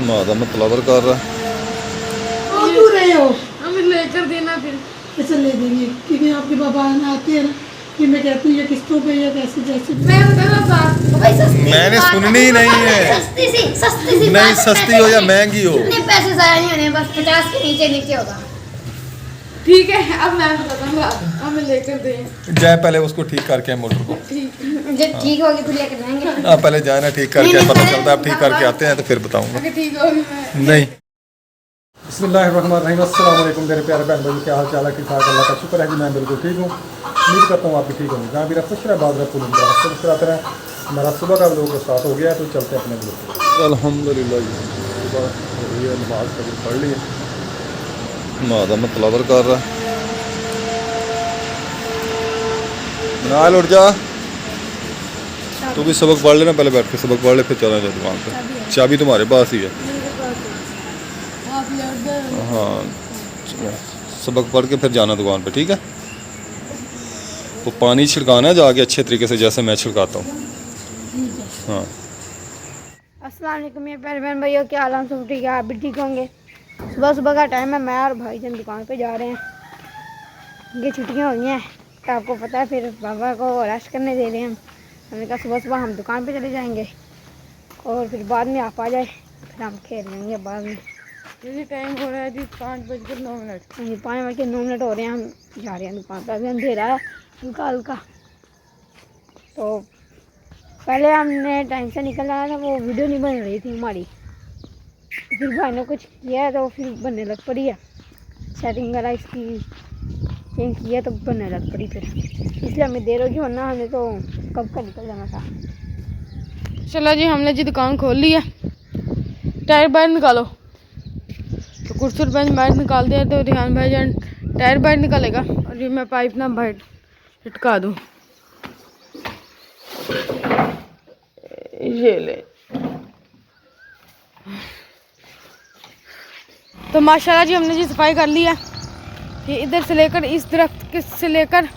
मादा मतलब कर रहा आप क्यों रहे हो? हमें लेकर देना फिर। ऐसे ले देंगे क्योंकि आपके पापा आते हैं ना कि मैं कहती हूँ ये किस्तों पे या कैसे जैसे मैं बता बात भाई सस्ती मैंने बात सुननी ही नहीं है। सस्ती सी नहीं, बात है, सस्ती पैसे हो या नहीं- महंगी हो। इतने पैसे जाया नहीं होने, बस 50 के नीचे नीचे होगा। ठीक है, अब मैं बताता हूँ, हमें लेकर दें। जाए पहले उसको ठीक करके आए मोटर को। ठीक जब ठीक होगी फिर लेकर जाएंगे। हाँ पहले जाए ना ठीक करके आए, नहीं, पता पहले चलता है। अब ठीक करके आते हैं तो फिर बताऊंगा। है, ठीक होगी मैं। नहीं बिस्मिल्लाहिर्रहमानिर्रहीम, अस्सलाम वालेकुम मेरे प्यारे बहन भाई, क्या हाल चाल है? ठीक ठाक, अल्लाह का शुक्र है कि मैं बिल्कुल ठीक हूँ। उम्मीद करता हूँ आप भी ठीक होंगे। जहाँ भी रहा खुश रहा, बात रहा मुस्कुराते रहे। हमारा सुबह का लोग स्टार्ट हो गया है, तो चलते हैं अपने लोग। अल्हम्दुलिल्लाह सुबह हो रही है, नमाज कभी पढ़ ली है। मादा मतलब कर रहा ना, उठ जा तू भी सबक पढ़ लेना, पहले बैठ के सबक पढ़ ले फिर चला जाए दुकान पे। चाबी तुम्हारे पास ही है। हाँ सबक पढ़ के फिर जाना दुकान पे, ठीक है। वो पानी छिड़काना है जाके अच्छे तरीके से, जैसे मैं छिड़काता हूँ। हाँ अस्सलाम वालेकुम मेरे प्यारे बहन भाइयों, क्या हाल है? सब ठीक है, आप भी ठीक होंगे। सुबह सुबह का टाइम है, मैं और भाईजान दुकान पे जा रहे हैं। ये छुट्टियाँ हो गई हैं तो आपको पता है, फिर बाबा को रेस्ट करने दे रहे हैं हम। हमने कहा सुबह सुबह हम दुकान पे चले जाएंगे और फिर बाद में आप आ जाए, फिर हम खेल लेंगे बाद में। मुझे टाइम हो रहा है जी 5:09। ये 5:09 हो रहे हैं, हम जा रहे हैं दुकान पर। अभी अंधेरा है हल्का हल्का, तो पहले हमने टाइम से निकल आया था, वो वीडियो नहीं बन रही थी हमारी। फिर भाई ने कुछ किया है तो फिर बनने लग पड़ी है, सेटिंग वगैरह इसकी चेंज किया तो बनने लग पड़ी। फिर इसलिए हमें देर होगी, वरना हमने तो कब का निकल जाना था। चलो जी, हमने जी दुकान खोल ली है। टायर बाहर निकालो, तो कुर्सुर बेंच बाहर निकाल दिया तो रिहान भाईजान टायर बाहर निकालेगा और ये मैं पाइप ना बाहर लटका दूँ। ये ले। तो माशाल्लाह जी हमने जी सफाई कर ली है। ये इधर से लेकर इस दरख्त से लेकर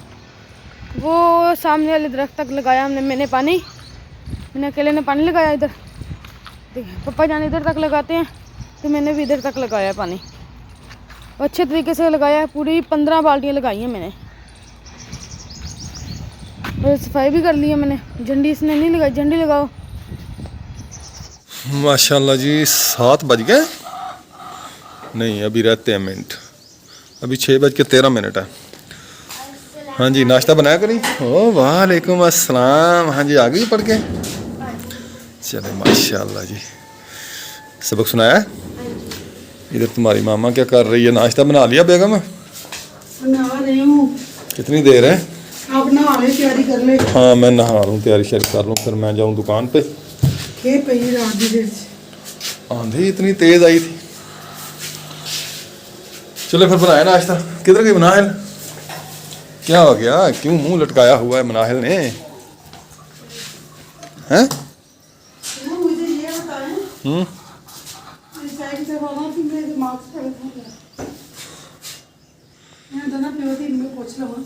वो सामने वाले दरख्त तक लगाया हमने। मैंने अकेले ने पानी लगाया इधर। देखिए पापा जान इधर तक लगाते हैं, तो मैंने भी इधर तक लगाया पानी। अच्छे तरीके से लगाया है, पूरी 15 बाल्टियाँ लगाई हैं मैंने। और सफाई भी कर ली है मैंने। झंडी इसने नहीं लगाई, झंडी लगाओ। माशाल्लाह जी 7 बज गए। नहीं अभी रहते हैं मिनट, अभी 6:13 है। हाँ जी नाश्ता बनाया करी। ओ वालेकुम अस्सलाम। हाँ जी आ गई पढ़ के। चले माशाल्लाह जी। सबक सुनाया? इधर तुम्हारी मामा क्या कर रही है? नाश्ता बना लिया बेगम? नहा रही हूँ। कितनी देर है? आप नहा ले, तैयारी कर ले। हाँ मैं नहा रहा हूँ, तैयारी शेयर कर लूँ, फिर मैं जाऊँ दुकान पे। खेत पे ही रात दी देर से। आंधी इतनी तेज आई थी। चलो फिर बनाया नाश्ता। किधर गई मनाहिल? क्या हो गया, क्यों मुंह लटकाया हुआ है मनाहिल ने? हैं? मुझे ये बताएं, साइड से बोला कि मेरे दिमाग से मैं दना पियो थी, इनमें पूछ लवा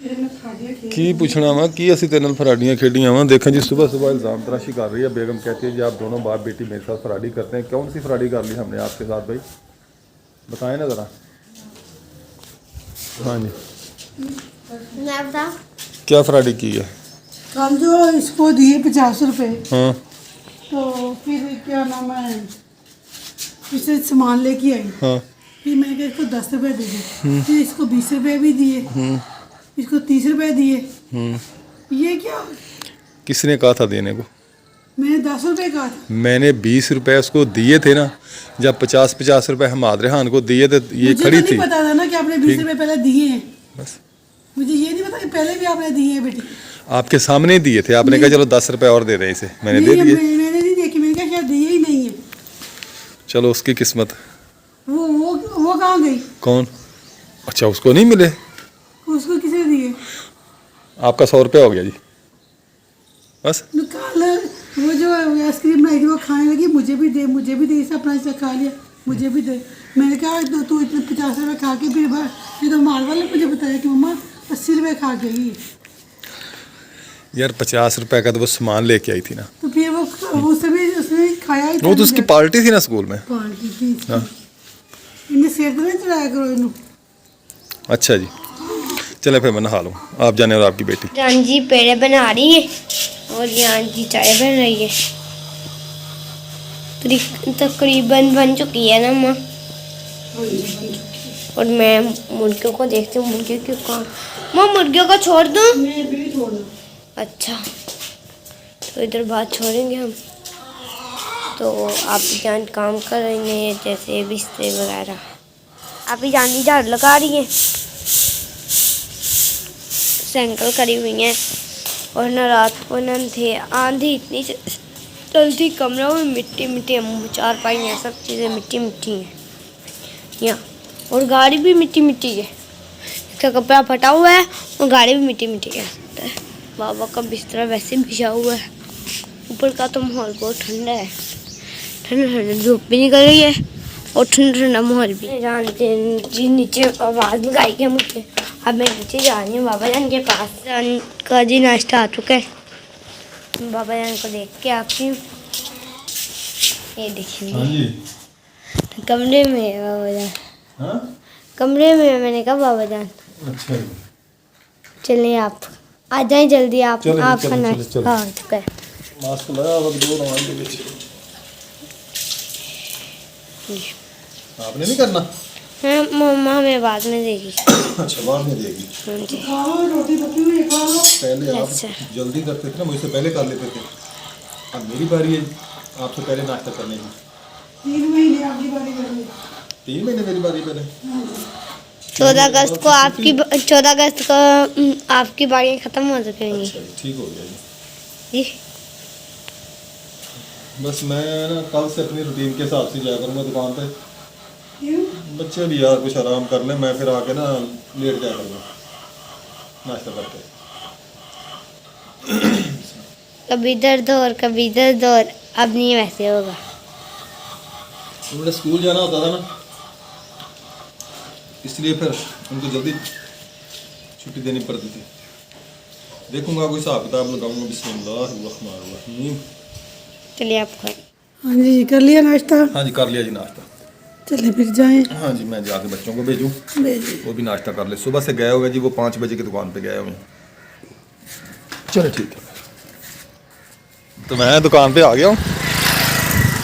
ਇਹਨੇ ਖਾੜੀਆਂ ਖੇਡ की पूछना वा की असं तेरे नाल फराडियाँ खेडियाँ वा। देखें जी सुबह सुबह इल्ज़ाम तराशी कर रही है बेगम। कहती है जी आप दोनों बाप बेटी मेरे साथ फराडी करते हैं। कौन सी फराडी कर ली हमने आपके साथ भाई, बताएं ना ज़रा। हाँ जी मैं बता, क्या फराडी की है? कल जो इसको दिए 50 रुपए, हाँ तो फिर क्या नाम है, इससे सामान लेके आई। हाँ फिर मैंने कहा इसको 10 रुपए दे दे, फिर इसको 20 रुपए भी दिए, इसको 30 रुपए दिए। ये क्या? किसने कहा था देने को? मैंने 10 रुपए कहा था। मैंने 20 रुपए उसको दिए थे ना, जब 50-50 रुपए हम आदरेहान को दिए थे ये मुझे खड़ी तो थी। नहीं पता था ना कि आपने 20 रुपए पहले दिए हैं। बस मुझे ये नहीं पता कि पहले भी आपने दिए हैं बेटी। आपके सामने ही दिए थे, आपने कहा चलो 10 रुपए और दे रहे हैं इसे, मैंने दे नहीं, दिए। मैंने नहीं देखी, मैंने कहा शायद दिए ही नहीं है। चलो उसकी किस्मत। वो कहाँ गई? कौन? अच्छा उसको नहीं मिले? उसको किसने दिए? आपका 100 रुपया हो गया जी बस। कल वो जो आइसक्रीम बनाई थी वो खाने लगी, मुझे भी दे, मुझे भी दे। इसे अपना हिस्सा खा लिया, मुझे भी दे। मैंने कहा तू इतने 50 रुपये खा के फिर ये तो माल वाले मुझे बताया कि मम्मा 80 रुपये खा गई। यार 50 रुपए का तो वो सामान लेके आई थी ना। तो फिर वो अब उसने खाया ही वो तो उसकी पार्टी थी ना स्कूल में। पार्टी थी हाँ। इन्हें सिर तो नहीं चढ़ाया करो इन्हों। अच्छा जी, चले फिर मैं नहा लूँ, आप जाने और आपकी बेटी। जान जी पेड़े बना रही है और जान जी चाय बन रही है। तकरीबन बन चुकी है ना माँ। और मैं मुर्गियों को देखती हूँ, मुर्गियों क्यों कहाँ। माँ मुर्गियों को छोड़ दूँ? मैं भी छोड़ना। अच्छा, तो इधर बात छोड़ेंगे हम। तो आप जान काम कर रही हैं जैसे बिस्तर वगैरह। आप ही जान झाड़ू लगा रही हैं, सैंकल करी हुई हैं। और ना रात को ना थे आंधी इतनी चलती, कमरों में मिट्टी मिट्टी, चार पाई हैं, सब चीज़ें मिट्टी मिट्टी हैं यहाँ। और गाड़ी भी मिट्टी मिट्टी है, इसका कपड़ा फटा हुआ है और गाड़ी भी मिट्टी मिट्टी है। बाबा का बिस्तरा वैसे बिछा हुआ है। ऊपर का तो माहौल बहुत ठंडा है, ठंडा ठंडा धूप भी निकल रही है और ठंडा ठंडा माहौल भी। जानते जी नीचे आवाज़ लगाई है मुझे, अब मैं नीचे जा रही हूँ बाबा जान के पास। जान का जी नाश्ता आ चुका है, बाबा जान को देख के आती हूँ। ये देखिए हाँ जी। कमरे में है बाबा जान, हाँ? कमरे में है। मैंने कहा बाबा जान अच्छा जी। चलिए आप आ जाएं जल्दी, आप चलो, आपका चलो, नाश्ता चलो। आ चुका है। मास्क लगाया हुआ दो नमाज के बीच। आपने नहीं करना? हाँ मम्मा हमें बाद में देगी। अच्छा, बाद में देगी। हाँ जी। खाओ रोटी पकी हुई है, खा लो। पहले आप अच्छा। जल्दी करते थे ना, मुझसे पहले कर लेते थे। अब मेरी बारी है आपसे पहले नाश्ता करने की। 3 महीने आपकी बारी कर ली। 3 महीने मेरी बारी पहले। 14 अगस्त को आपकी 14 अगस्त को आपकी बारियाँ खत्म हो चुकेंगी। अच्छा जी, ठीक हो गया जी। जी बस मैं ना कल से अपनी रूटीन के हिसाब से जाया करूँगा दुकान पे। क्यों? बच्चे भी यार कुछ आराम कर लें, मैं फिर आके ना लेट जाया करूँगा नाश्ता करके। कभी दर्द और कभी दर्द और अब नहीं वैसे होगा। तो मेरा स्कूल जाना होता था ना, इसलिए फिर उनको जल्दी छुट्टी देनी पड़ती थी। देखूंगा कोई हिसाब किताब लगाऊंगा। बिस्मिल्लाहिर्रहमानिर्रहीम। चलिए आप खाएं। हाँ जी, कर लिया नाश्ता? हाँ जी, कर लिया जी नाश्ता। चले फिर जाएं। हाँ जी, मैं जाके बच्चों को भेजूँ, भेजिए। वो भी नाश्ता कर ले। सुबह से गए हुए जी, वो 5 बजे की दुकान पे गए हुए हैं। चलो ठीक है, तो मैं दुकान पे आ गया हूँ।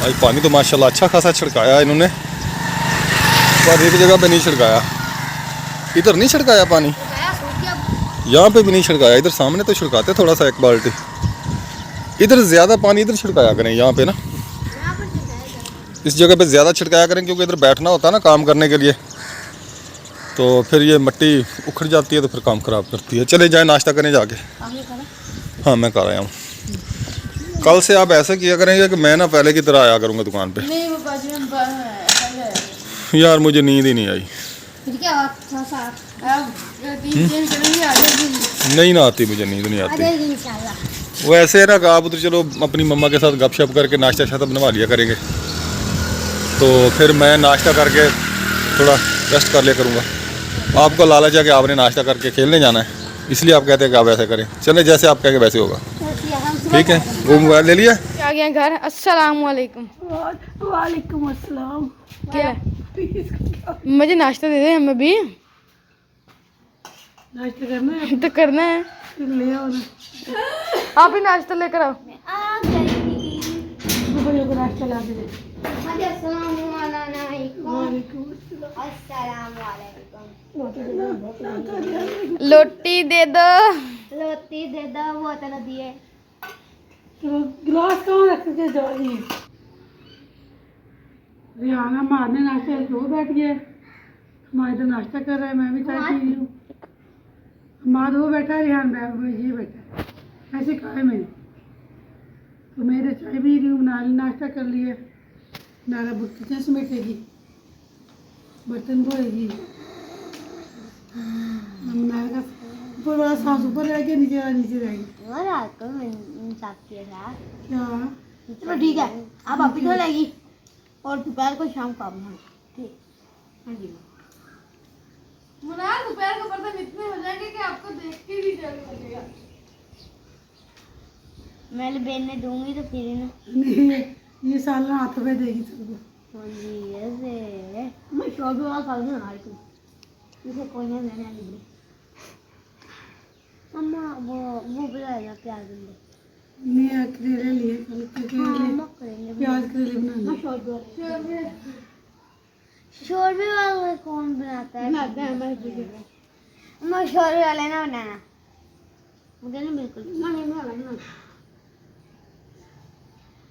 आज पानी तो माशाल्लाह अच्छा खासा छिड़काया इन्होंने, पर एक जगह पे नहीं छिड़काया। इधर नहीं छिड़काया पानी, यहाँ पे भी नहीं छिड़काया। इधर सामने तो छिड़काते थोड़ा सा, एक बाल्टी। इधर ज़्यादा पानी इधर छिड़काया करें, यहाँ पे ना इस जगह पे ज़्यादा छिड़काया करें, क्योंकि इधर बैठना होता है ना काम करने के लिए, तो फिर ये मिट्टी उखड़ जाती है तो फिर काम ख़राब करती है। चले जाए नाश्ता करें जाके। हाँ मैं कर आया हूँ। कल से आप ऐसा किया करेंगे कि मैं ना पहले की तरह आया करूँगा दुकान पे। नहीं वो बाजू में यार मुझे नींद ही नहीं आई। अब 3 करेंगे आगे। नहीं ना आती, मुझे नींद नहीं आती। इंशाल्लाह। वो ऐसे है ना कि आप उधर चलो अपनी मम्मा के साथ गपशप करके नाश्ता शाश्ता बनवा लिया करेंगे, तो फिर मैं नाश्ता करके थोड़ा रेस्ट कर लिया करूँगा। आपको लालच है कि आपने नाश्ता करके खेलने जाना है, इसलिए आप कहते हैं कि आप ऐसा करें। चले जैसे आप कहेंगे वैसे होगा। ठीक है, वो मोबाइल ले लिया। आ गया घर। अस्सलाम वालेकुम। वालेकुम अस्सलाम। क्या मुझे नाश्ता दे दे, हमें भी नाश्ता करना है तो करना है। फिर ले आओ ना। आप ही नाश्ता लेकर आओ। बच्चों को नाश्ता ला के दे। लोटी दे दो। लोटी दे दो, वो तो दिए। तो गिलास कहाँ रख के जा रही है? रिहाना मारने नाश्ते दो बैठ गया, हमारे तो नाश्ता कर रहा है, मैं भी चाय पी रही हूँ। हमारा वो बैठा है, रिहान ये बैठा है, ऐसे कहा है मैंने। तो मैं तो चाय पी रही हूँ, नाली नाश्ता कर लिया। नारा किचन समेटेगी, बर्तन धोएगी। नारा का ऊपर वाला सांस ऊपर रह गया, नीचे वाला नीचे रह गया। रात को मैंने साफ किया था। क्या? चलो ठीक है, आप अभी धो लेगी और दोपहर को शाम को आप नहाना। ठीक। हाँ जी। मुनार दोपहर को बर्तन इतने हो जाएंगे कि आपको देख के भी डर लगेगा। मैं बेलने दूंगी तो फिर ना। नहीं, ये सालन हाथ में देगी सबको। हाँ जी ऐसे मैं शोरबे वाला खा लूँ ना इसे कोई नहीं मैंने लिया। अम्मा वो बनाएगा प्याज बंदे। नहीं, करेले लिए कल के अम्मा करेले, करेंगे प्याज करेले बनाने। शोरबे वाला कौन बनाता है? अम्मा शोरबे वाला ना बनाना मुझे नहीं बिल्कुल नहीं।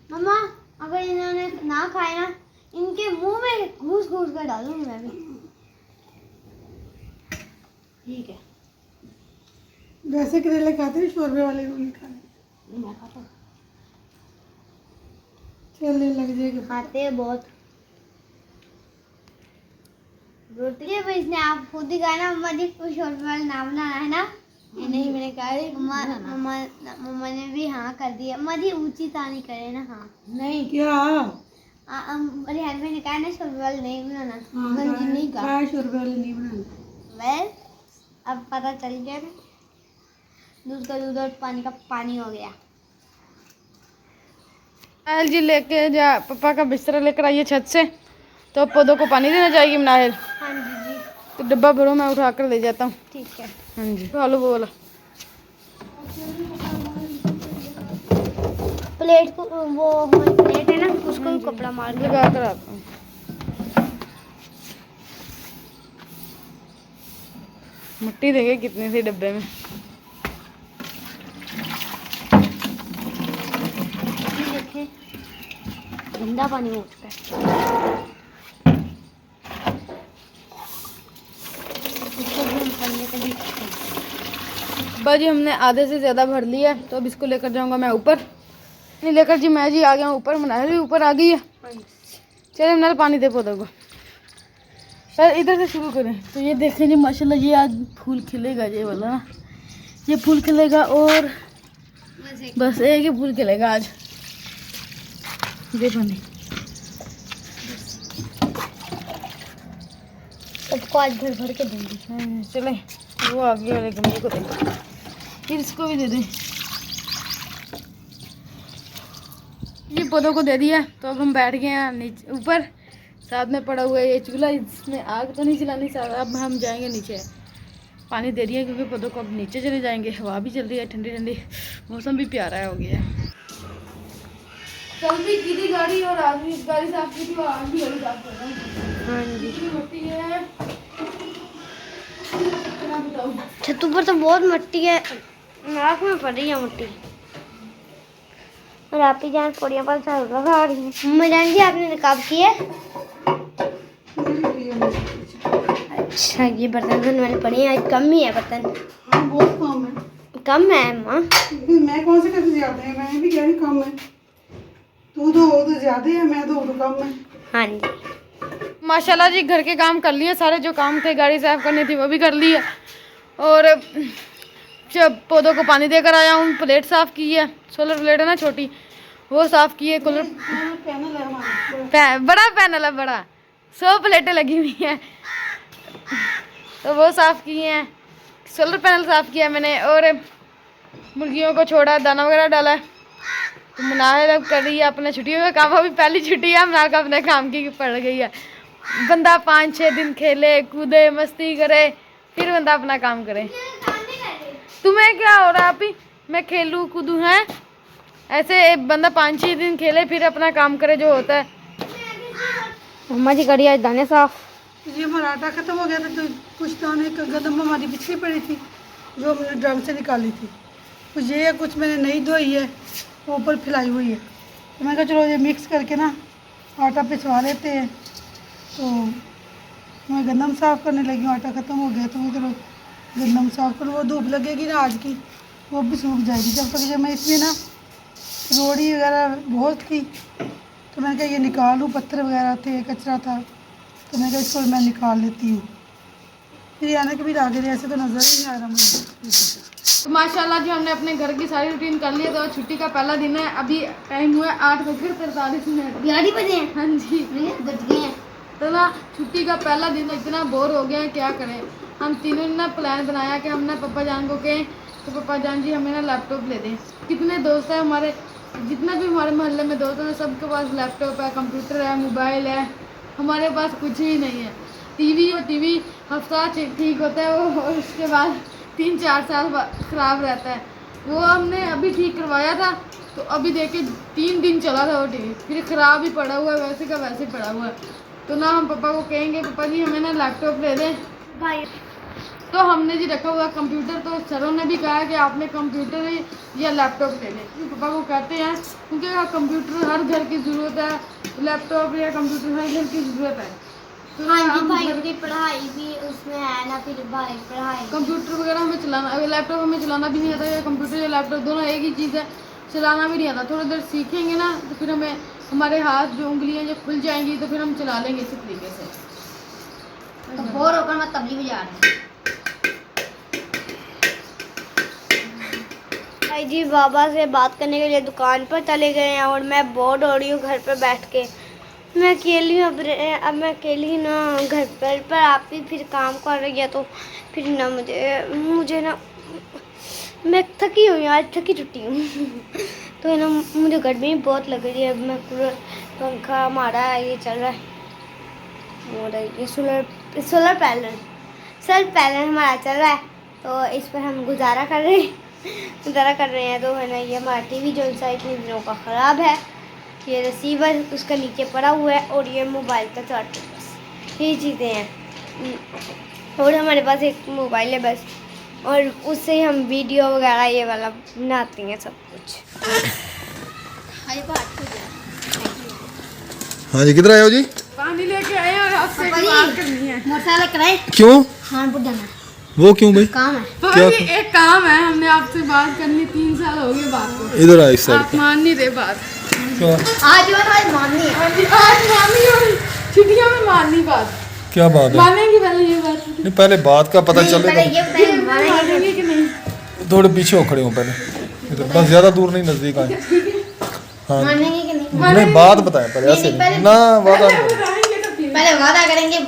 मम्मा अगर इन्होंने ना खाए ना इनके मुंह में घूस घूस कर डालूंगी मैं भी। ठीक है वैसे करेले खाते हैं, शोरबे वाले को नहीं खाते। मैं खाता हूँ। चलने लग जाएगा। खाते हैं बहुत रोटी है। इसने आप खुद ही कहा ना मम्मा जी को शोरबे वाला ना बनाना है ना। ये नहीं मैंने कहा मम्मा ने भी हाँ कर दिया। अम्मा जी ऊंची तानी करे ना। हाँ नहीं क्या? रिहान भाई ने कहा ना शोरबे वाला नहीं बनाना। हाँ, मंजी नहीं कहा। शोरबे वाले नहीं बनाना। वेल अब पता चल गया ना। दूध का दूध और पानी का पानी हो गया। नायल जी लेके जा पापा का बिस्तर लेकर आइए छत से, तो पौधों को पानी देना जाएगी नायल। हाँ जी जी तो डब्बा भरो, मैं उठा कर ले जाता हूँ। ठीक है। हाँ जी हेलो बोला। प्लेट को वो हमारी प्लेट है ना उसको भी कपड़ा मार के लगा कर आता हूँ। मिट्टी देंगे कितनी थी डब्बे में। देखें गंदा पानी हो चुका है। इसको भी हम करने के लिए बाजी हमने आधे से ज़्यादा भर लिया है, तो अब इसको लेकर जाऊंगा मैं ऊपर। नहीं लेकर जी मैं जी आ गया हूँ ऊपर, मनाली भी ऊपर आ गई है। चले मनाली पानी दे पौधों को। सर इधर से शुरू करें तो ये देखें जी माशाल्लाह ये आज फूल खिलेगा, ये वाला ना ये फूल खिलेगा और बस एक ही फूल खिलेगा आज। ये पानी सबको आज भर भर के दूंगी। चले वो आगे वाले गमले को दे, फिर इसको भी दे दें। ये पौधों को दे दिया, तो अब हम बैठ गए हैं नीचे ऊपर। साथ में पड़ा हुआ है ये चूल्हा, इसमें आग तो नहीं जलानी। साथ अब हम जाएंगे नीचे, पानी दे दिया क्योंकि पौधों को अब नीचे चले जाएंगे। हवा भी चल रही है ठंडी ठंडी, मौसम भी प्यारा हो गया है। कल भी की थी गाड़ी और आज भी गाड़ी साफ की थी और आज भी गाड़ी साफ कर रहा हूँ। हाँ जी इतनी मिट्टी है क्या बताऊँ। छत पर तो बहुत मिट्टी है, नाक में पड़ रही है मिट्टी। और आप ही जान पौड़ियों पर चल रहा रही है। मम्मा जान जी आपने निकाब की है? अच्छा ये बर्तन धोने वाले पड़े हैं, आज कम ही है बर्तन। हाँ बहुत कम है। कम है माँ? मैं कौन से करते ज्यादा है? मैं भी कह रही कम है। तू तो ज्यादा है, मैं तो कम है। हाँ जी माशाल्लाह जी घर के काम कर लिए सारे, जो काम थे गाड़ी साफ करनी थी वो भी कर ली है। और जब पौधों को पानी देकर आया हूँ, प्लेट साफ़ की है, सोलर प्लेट है ना छोटी वो साफ़ की है। कूलर पैनल है हमारा बड़ा पैनल है, बड़ा 100 प्लेटें लगी हुई हैं तो वो साफ़ की हैं। सोलर पैनल साफ़ किया मैंने और मुर्गियों को छोड़ा, दाना वगैरह डाला है। तो मनाल अब कर रही है अपने छुट्टियों का काम। अभी पहली छुट्टी है, मनाल का अपने काम की पड़ गई है। बंदा 5-6 दिन खेले कूदे मस्ती करे, फिर बंदा अपना काम करे। तुम्हें क्या हो रहा है अभी? मैं खेलूँ कूदूँ हैं ऐसे? बंदा 5-6 दिन खेले फिर अपना काम करे जो होता है। मम्मा जी करिए आज दाने साफ। ये हमारा आटा खत्म हो गया था, तो कुछ दाने गंदम हमारी पिछली पड़ी थी जो हमने ड्रम से निकाली थी। कुछ ये है, कुछ मैंने नहीं धोई है, वो ऊपर फैलाई हुई है। तो मैं कहा चलो ये मिक्स करके ना आटा पिसवा लेते हैं। तो मैं गंदम साफ़ करने लगी हूँ, आटा ख़त्म हो गया तो मैं चलो गंदम साफ़ करूँ। वो धूप लगेगी ना आज की, वो भी सूख जाएगी। जब तक जब मैं इसमें ना रोड़ी वगैरह बहुत थी तो मैंने कहा ये निकालूँ, पत्थर वगैरह थे, कचरा था, तो मैं कहा इसको मैं निकाल लेती हूँ। फिर आने के भी आगे ऐसे तो नज़र ही नहीं आ रहा मुझे। तो माशाल्लाह जी हमने अपने घर की सारी रूटीन कर ली है। तो छुट्टी का पहला दिन है, अभी टाइम हुआ है 8:43। 11 बजे हैं। हाँ जी बज गए हैं। तो ना छुट्टी का पहला दिन इतना बोर हो गया है, क्या करें। हम तीनों ने ना प्लान बनाया कि हम ना पापा जान को कहें कि पापा जान जी हमें ना लैपटॉप ले दें। कितने दोस्त हैं हमारे, जितना भी हमारे मोहल्ले में दोस्त हैं सबके पास लैपटॉप है, कंप्यूटर है, मोबाइल है, हमारे पास कुछ ही नहीं है। टीवी हफ्ता ठीक होता है वो, और उसके बाद 3-4 साल ख़राब रहता है। वो हमने अभी ठीक करवाया था, तो अभी देखे 3 दिन चला था वो टीवी, फिर ख़राब ही पड़ा हुआ है, वैसे का वैसे पड़ा हुआ है। तो ना हम पापा को कहेंगे पापा जी हमें ना लैपटॉप ले दें भाई। तो हमने जी रखा हुआ कंप्यूटर, तो सरों ने भी कहा कि आपने कंप्यूटर या लैपटॉप ले लें। पापा को कहते हैं क्योंकि कंप्यूटर हर घर की ज़रूरत है, लैपटॉप या कंप्यूटर हर घर की ज़रूरत है। तो हाँ जी, हम भाई की पढ़ाई भी उसमें है ना, फिर भाई पढ़ाई कंप्यूटर वगैरह हमें चलाना, लैपटॉप हमें चलाना भी नहीं आता, या कंप्यूटर या लैपटॉप दोनों एक ही चीज़ है, चलाना भी नहीं आता। थोड़ी देर सीखेंगे ना तो फिर हमें हमारे हाथ जो उंगलियां जो खुल जाएंगी तो फिर हम चला लेंगे इसी तरीके से। तो बोर होकर मैं तबली बजा रही भाई जी बाबा से बात करने के लिए दुकान पर चले गए हैं और मैं बोर्ड हो रही हूँ घर पर बैठ के। मैं अकेली हूँ, अब मैं अकेली ना घर पर आप भी फिर काम कर रही है, तो फिर ना मुझे ना मैं थकी हुई हूँ, आज थकी टूटी हूँ तो है ना मुझे गर्मी बहुत लग रही है। मैं पूरा पंखा हमारा ये चल रहा है और ये सोलर पैनल हमारा चल रहा है, तो इस पर हम गुजारा कर रहे हैं। तो है ना ये हमारा टीवी जो सा इतने दिनों का ख़राब है, ये रिसीवर उसका नीचे पड़ा हुआ है और ये मोबाइल का चार्जर, बस ये चीज़ें हैं। और हमारे पास एक मोबाइल है बस, और उससे ही हम वीडियो वगैरह ये वाला बनाते हैं सब कुछ। हाँ जी, किधर आए हो जी? पानी लेके आए और आपसे एक बात करनी है। मोटरसाइकिल कराए क्यों? खानपुर जाना वो क्यों भाई? काम है। पापा जी एक काम है, हमने आपसे बात करनी, 3 साल हो गए बात को, इधर आ इस साइड आप मान नहीं रहे बात। क्या आज माननी है। हाँ जी, आज मानी और छुट्टियों में माननी बात, क्या बात है? मानेंगे पहले ये बात, नहीं, पहले बात का पता चले पहले तो ये बताइए मानेंगे मानेंगे कि नहीं? थोड़े पीछे हो खड़े हो पहले, इधर बस ज़्यादा दूर नहीं, नज़दीक आए। हाँ मानेंगे कि नहीं? नहीं, बात बताएं पहले, ऐसे नहीं, पहले- ना वादा नहीं। बताएंगे तो फिर। पहले वादा करेंगे,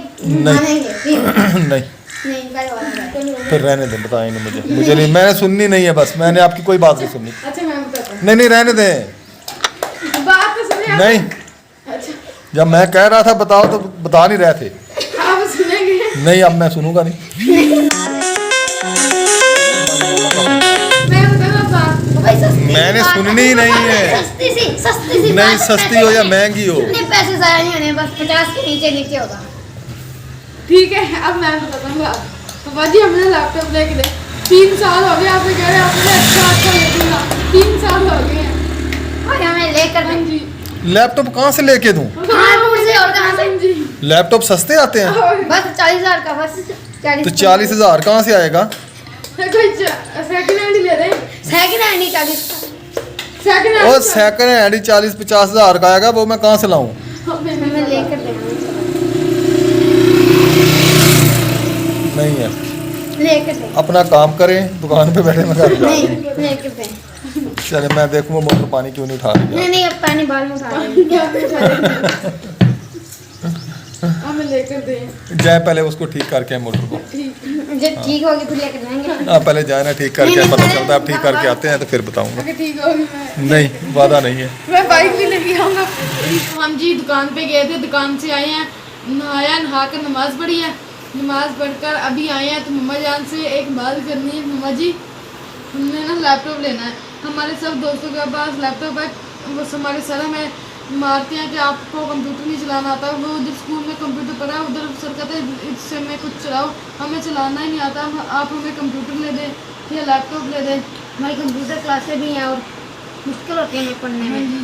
मानेंगे फिर नहीं, नहीं, पहले वादा करेंगे। फिर रहने दें, बताएं नहीं मुझे नहीं, मैंने सुननी नहीं है, बस मैंने आपकी कोई बात नहीं सुननी। अच्छा मैं बताता नहीं, रहने दें। हूँ, बात तो सुनिए आप। नहीं, अच्छा जब मैं कह रहा था बताओ तो बता नहीं रहे थे। आप सुनेंगे? नहीं, अब मैं सुनूंगा नहीं। मैं बताना बात, तो भाई सस्ती मैंने बात सुननी ही नहीं है। सस्ती सी नहीं, बात, सस्ती पैसे हो या नहीं- महंगी हो। इतने पैसे ज़ाया नहीं होने, बस 50 के नीचे होगा। ठीक है। अब मैं बताता हूँ बात। पापा जी हमने लैपटॉप लेके दे, 3 साल हो गए, आपसे कह रहे हैं आपने अच्छा ले दूंगा, 3 साल हो गए हैं। और हमें लेकर हाँ जी, लैपटॉप कहाँ से लेके दूं? कानपुर से और कहाँ से? हाँ जी, लैपटॉप सस्ते आते हैं बस 40,000 का, बस 40। तो 40,000 कहाँ से आएगा? कोई सेकंड हैंड ले रहे हैं, सेकंड हैंड ही 40 का। सेकंड और हैंड सेकंड हैंड ही 40-50,000 का आएगा, वो मैं कहाँ से लाऊं? हमें लेकर देंगे, नहीं है, लेकर देंगे। अपना काम करें, दुकान पे बैठे मैं घर जा नहीं, रहा हूं। लेकर देंगे। चले मैं देखूंगा मोटर पानी क्यों नहीं उठा रही है। नहीं, अब पानी बाद में उठा लेंगे। हमें लेकर दें। जाए पहले उसको ठीक करके आए मोटर को। जब ठीक होगी फिर लेकर देंगे। हाँ, पहले जाए ना ठीक करके आए, नहीं, पता नहीं, चलता है। आप ठीक करके आते हैं तो फिर बताऊंगा। अगर ठीक होगी मैं नहीं, वादा नहीं है। मैं बाइक भी लेके आऊँगा। हम जी दुकान पे गए थे, दुकान से आए हैं, नहाया, नहा कर नमाज़ पढ़ी है, नमाज़ पढ़कर अभी आए हैं, तो मम्मा जान से एक बात करनी है। मम्मा जी हमने ना लैपटॉप लेना है, हमारे सब दोस्तों के पास लैपटॉप है, बस हमारे सर हमें मारते हैं कि आपको कंप्यूटर नहीं चलाना आता। वो उधर स्कूल में कंप्यूटर पढ़ा है, उधर सर कहते हैं इससे मैं कुछ चलाओ, हमें चलाना ही नहीं आता, आप हमें कंप्यूटर ले दें या लैपटॉप ले दें। हमारी कंप्यूटर क्लासें भी हैं और मुश्किल होती है हमें पढ़ने हाँ में। जी,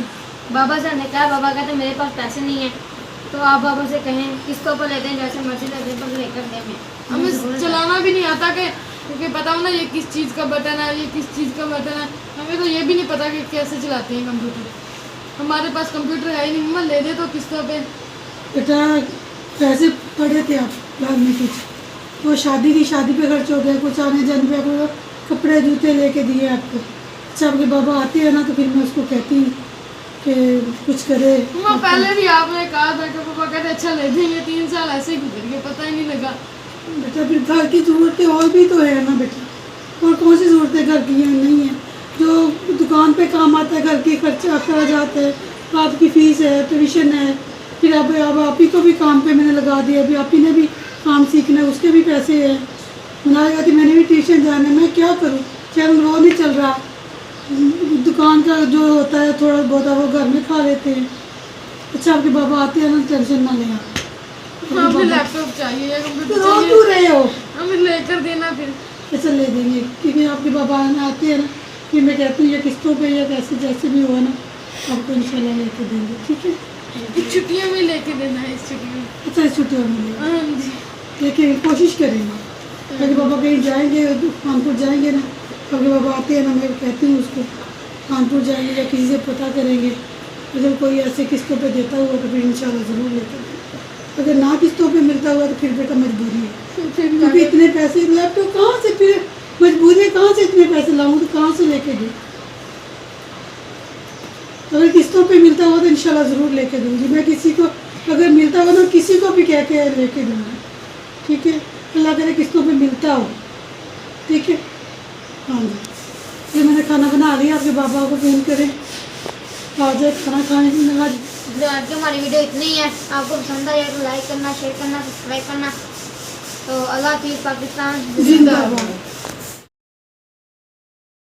बाबा से हमने कहा, बाबा कहते मेरे पास पैसे नहीं है, तो आप बाबा से कहें किसके ऊपर लेते हैं, जैसे मर्जी लेते हैं, पर लेकर दें हमें चलाना भी नहीं आता कि क्योंकि पता हो ना ये किस चीज़ का बटन है, ये किस चीज़ का बटन है, हमें तो ये भी नहीं पता कि कैसे चलाते हैं कंप्यूटर। हमारे पास कंप्यूटर है ही नहीं। मम्मा ले दे तो किस्तों पे। बेटा पैसे पड़े थे आप बाद में कुछ, वो शादी की शादी पे खर्च हो गया, कुछ आने जाने पे आपको कपड़े जूते लेके दिए आपको। अच्छा आपके बाबा आते हैं ना तो फिर मैं उसको कहती हूँ कि कुछ करे। मम्मा पहले भी आपने कहा था कि पापा कहते अच्छा ले देंगे, 3 साल ऐसे ही गुजर गए, पता ही नहीं लगा। बेटा फिर घर की ज़रूरतें और भी तो है ना बेटा, और कौन सी ज़रूरतें घर की हैं, नहीं है। जो दुकान पे काम आता है, घर के खर्चे अखराजात है, आपकी फ़ीस है, ट्यूशन है, फिर अब आप ही को भी काम पे मैंने लगा दिया, अभी आप ही ने भी काम सीखना है, उसके भी पैसे हैं। बनाएगा कि मैंने भी ट्यूशन जाना है, मैं क्या करूँ, चैनल वो नहीं चल रहा, दुकान का जो होता है थोड़ा बहुत वो घर में खा लेते हैं। अच्छा आपके बाबा आते हैं ना, टेंशन ना लें आप। हमें लैपटॉप चाहिए या कंप्यूटर तो रो चाहिए, क्यों रहे हो? हमें लेकर देना फिर। ऐसा ले देंगे, क्योंकि आपके बाबा आते हैं ना, फिर मैं कहती हूँ या किस्तों पे या कैसे जैसे भी हुआ ना, आपको इंशाल्लाह लेके देंगे, ठीक है। छुट्टियों में लेके देना है, इस छुट्टियों में। अच्छा इस छुट्टियों में लेंगे, हाँ जी। लेकिन कोशिश करेंगे। अगर बाबा कहीं जाएंगे, कानपुर जाएंगे ना, आपके बाबा आते हैं ना, मैं कहती हूँ उसको कानपुर जाएंगे या किसी से पता करेंगे, अगर कोई ऐसे किस्तों पे देता हुआ तो फिर इंशाल्लाह ज़रूर लेते हैं। अगर ना किस्तों पे मिलता हुआ तो फिर बेटा मजबूरी है, क्योंकि इतने पैसे लैपटॉप कहाँ से, फिर मजबूरी है, कहाँ से इतने पैसे लाऊं, तो कहाँ से लेके दूँ। अगर किस्तों पे मिलता हुआ तो इंशाल्लाह ज़रूर लेके दूँगी। मैं किसी को अगर मिलता हुआ तो किसी को भी कह के लेके दूँगी, ठीक है। अल्लाह करे किस्तों पे मिलता हो, ठीक है। हाँ जी, ये मैंने खाना बना लिया, आपके बाबा को फ़ोन करें आ जाए खाना खाने की। आज तो आज की हमारी वीडियो इतनी ही है। आपको पसंद आया तो लाइक करना, शेयर करना, सब्सक्राइब करना। तो अल्लाह हाफिज़, पाकिस्तान जिंदाबाद।